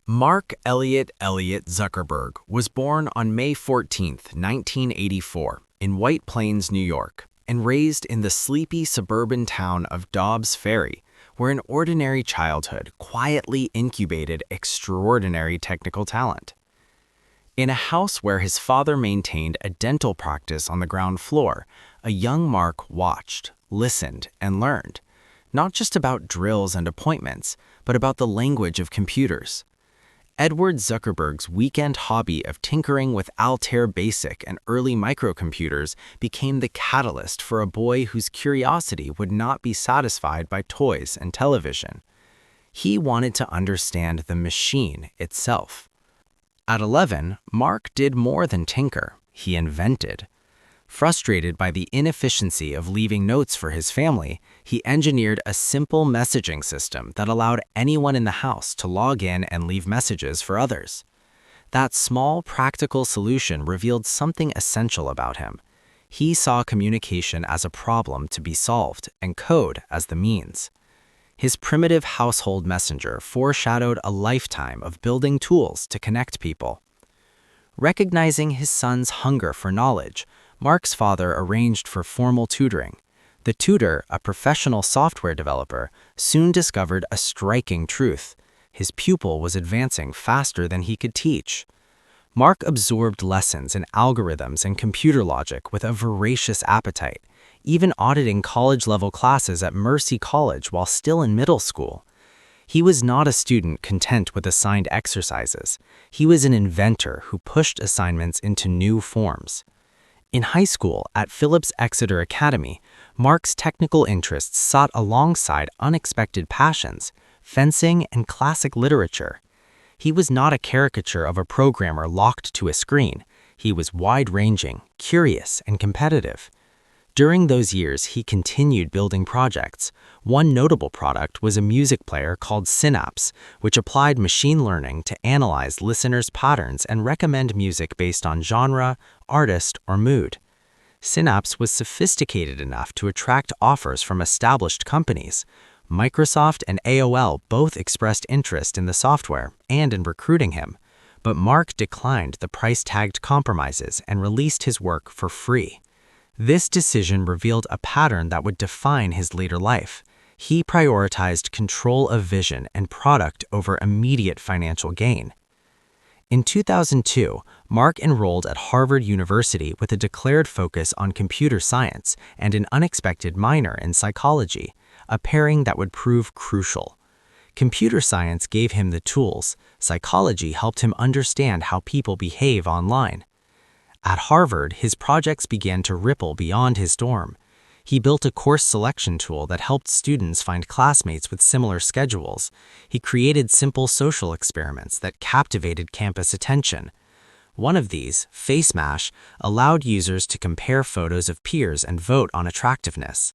Mark Elliott Zuckerberg was born on May 14, 1984, in White Plains, New York, and raised in the sleepy suburban town of Dobbs Ferry, where an ordinary childhood quietly incubated extraordinary technical talent. In a house where his father maintained a dental practice on the ground floor, a young Mark watched, listened, and learned, not just about drills and appointments, but about the language of computers. Edward Zuckerberg's weekend hobby of tinkering with Altair Basic and early microcomputers became the catalyst for a boy whose curiosity would not be satisfied by toys and television. He wanted to understand the machine itself. At 11, Mark did more than tinker. He invented. Frustrated by the inefficiency of leaving notes for his family, he engineered a simple messaging system that allowed anyone in the house to log in and leave messages for others. That small, practical solution revealed something essential about him. He saw communication as a problem to be solved and code as the means. His primitive household messenger foreshadowed a lifetime of building tools to connect people. Recognizing his son's hunger for knowledge, Mark's father arranged for formal tutoring. The tutor, a professional software developer, soon discovered a striking truth. His pupil was advancing faster than he could teach. Mark absorbed lessons in algorithms and computer logic with a voracious appetite, even auditing college-level classes at Mercy College while still in middle school. He was not a student content with assigned exercises. He was an inventor who pushed assignments into new forms. In high school, at Phillips Exeter Academy, Mark's technical interests sought alongside unexpected passions, fencing and classic literature. He was not a caricature of a programmer locked to a screen. He was wide-ranging, curious, and competitive. During those years, he continued building projects. One notable product was a music player called Synapse, which applied machine learning to analyze listeners' patterns and recommend music based on genre, artist, or mood. Synapse was sophisticated enough to attract offers from established companies. Microsoft and AOL both expressed interest in the software and in recruiting him, but Mark declined the price-tagged compromises and released his work for free. This decision revealed a pattern that would define his later life. He prioritized control of vision and product over immediate financial gain. In 2002, Mark enrolled at Harvard University with a declared focus on computer science and an unexpected minor in psychology, a pairing that would prove crucial. Computer science gave him the tools. Psychology helped him understand how people behave online. At Harvard, his projects began to ripple beyond his dorm. He built a course selection tool that helped students find classmates with similar schedules. He created simple social experiments that captivated campus attention. One of these, FaceMash, allowed users to compare photos of peers and vote on attractiveness.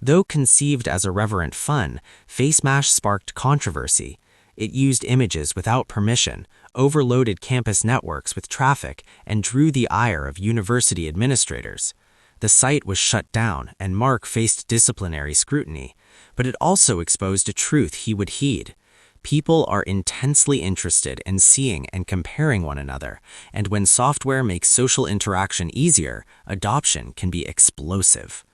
Though conceived as irreverent fun, FaceMash sparked controversy. It used images without permission, overloaded campus networks with traffic, and drew the ire of university administrators. The site was shut down, and Mark faced disciplinary scrutiny, but it also exposed a truth he would heed. People are intensely interested in seeing and comparing one another, and when software makes social interaction easier, adoption can be explosive.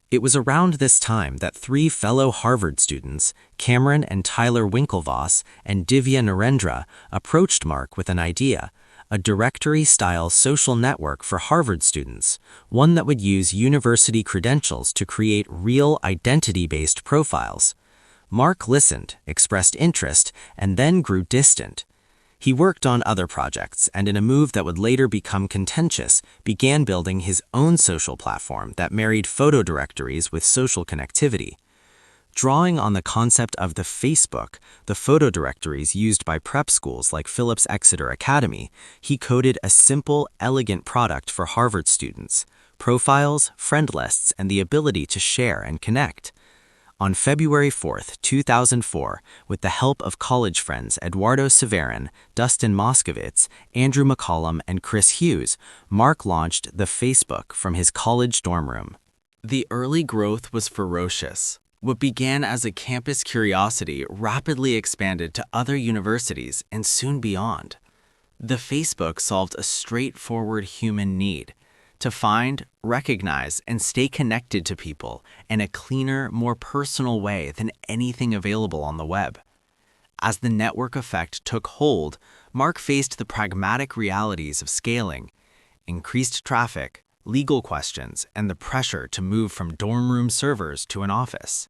It was around this time that three fellow Harvard students, Cameron and Tyler Winklevoss and Divya Narendra, approached Mark with an idea, a directory-style social network for Harvard students, one that would use university credentials to create real identity-based profiles. Mark listened, expressed interest, and then grew distant. He worked on other projects, and in a move that would later become contentious, began building his own social platform that married photo directories with social connectivity. Drawing on the concept of the Facebook, the photo directories used by prep schools like Phillips Exeter Academy, he coded a simple, elegant product for Harvard students: profiles, friend lists, and the ability to share and connect. On February 4, 2004, with the help of college friends Eduardo Severin, Dustin Moskovitz, Andrew McCollum, and Chris Hughes, Mark launched the Facebook from his college dorm room. The early growth was ferocious. What began as a campus curiosity rapidly expanded to other universities and soon beyond. The Facebook solved a straightforward human need to find, recognize, and stay connected to people in a cleaner, more personal way than anything available on the web. As the network effect took hold, Mark faced the pragmatic realities of scaling, increased traffic, legal questions, and the pressure to move from dorm room servers to an office.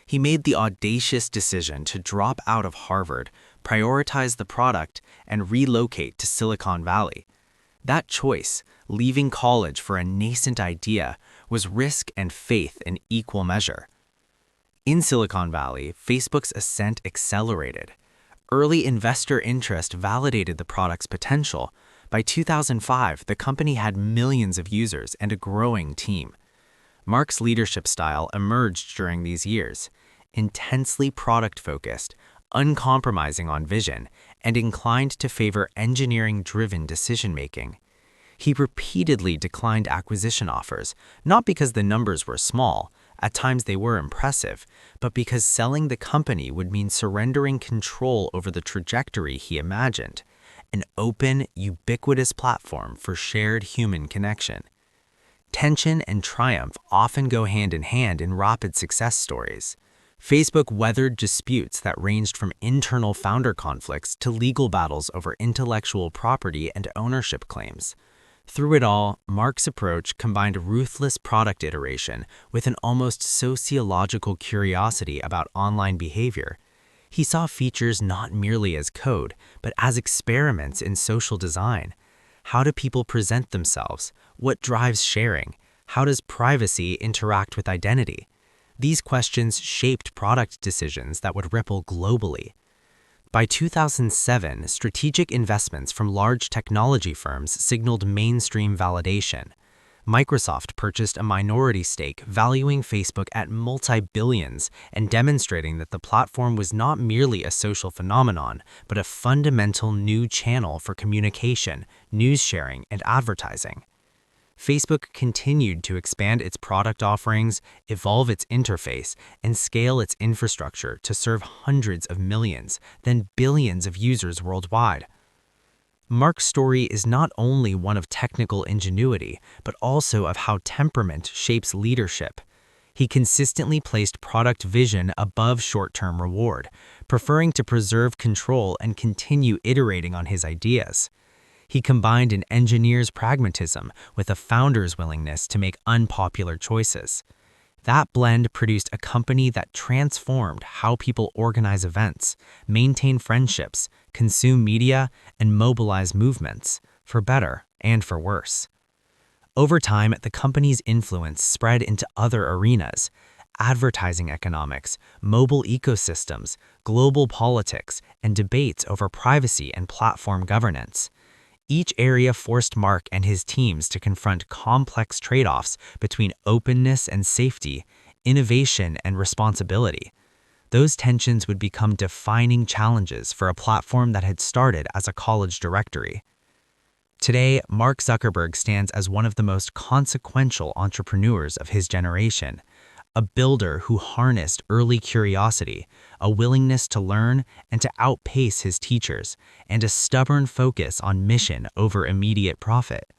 He made the audacious decision to drop out of Harvard, prioritize the product, and relocate to Silicon Valley. That choice, leaving college for a nascent idea, was risk and faith in equal measure. In Silicon Valley, Facebook's ascent accelerated. Early investor interest validated the product's potential. By 2005, the company had millions of users and a growing team. Mark's leadership style emerged during these years, intensely product-focused, uncompromising on vision, and inclined to favor engineering-driven decision-making. He repeatedly declined acquisition offers, not because the numbers were small, at times they were impressive, but because selling the company would mean surrendering control over the trajectory he imagined, an open, ubiquitous platform for shared human connection. Tension and triumph often go hand in hand in rapid success stories. Facebook weathered disputes that ranged from internal founder conflicts to legal battles over intellectual property and ownership claims. Through it all, Mark's approach combined ruthless product iteration with an almost sociological curiosity about online behavior. He saw features not merely as code, but as experiments in social design. How do people present themselves? What drives sharing? How does privacy interact with identity? These questions shaped product decisions that would ripple globally. By 2007, strategic investments from large technology firms signaled mainstream validation. Microsoft purchased a minority stake, valuing Facebook at multi-billions and demonstrating that the platform was not merely a social phenomenon, but a fundamental new channel for communication, news sharing, and advertising. Facebook continued to expand its product offerings, evolve its interface, and scale its infrastructure to serve hundreds of millions, then billions of users worldwide. Mark's story is not only one of technical ingenuity, but also of how temperament shapes leadership. He consistently placed product vision above short-term reward, preferring to preserve control and continue iterating on his ideas. He combined an engineer's pragmatism with a founder's willingness to make unpopular choices. That blend produced a company that transformed how people organize events, maintain friendships, consume media, and mobilize movements, for better and for worse. Over time, the company's influence spread into other arenas: advertising economics, mobile ecosystems, global politics, and debates over privacy and platform governance. Each area forced Mark and his teams to confront complex trade-offs between openness and safety, innovation and responsibility. Those tensions would become defining challenges for a platform that had started as a college directory. Today, Mark Zuckerberg stands as one of the most consequential entrepreneurs of his generation, a builder who harnessed early curiosity, a willingness to learn and to outpace his teachers, and a stubborn focus on mission over immediate profit.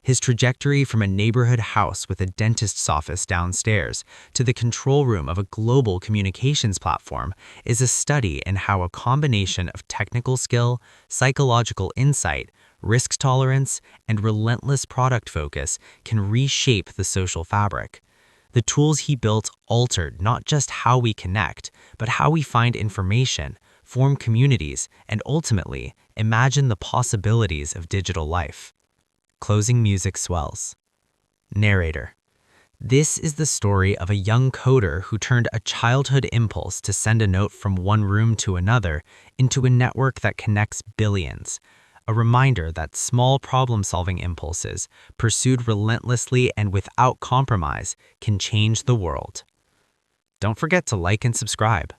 His trajectory from a neighborhood house with a dentist's office downstairs to the control room of a global communications platform is a study in how a combination of technical skill, psychological insight, risk tolerance, and relentless product focus can reshape the social fabric. The tools he built altered not just how we connect, but how we find information, form communities, and ultimately imagine the possibilities of digital life. Closing music swells. Narrator. This is the story of a young coder who turned a childhood impulse to send a note from one room to another into a network that connects billions. A reminder that small problem-solving impulses, pursued relentlessly and without compromise, can change the world. Don't forget to like and subscribe.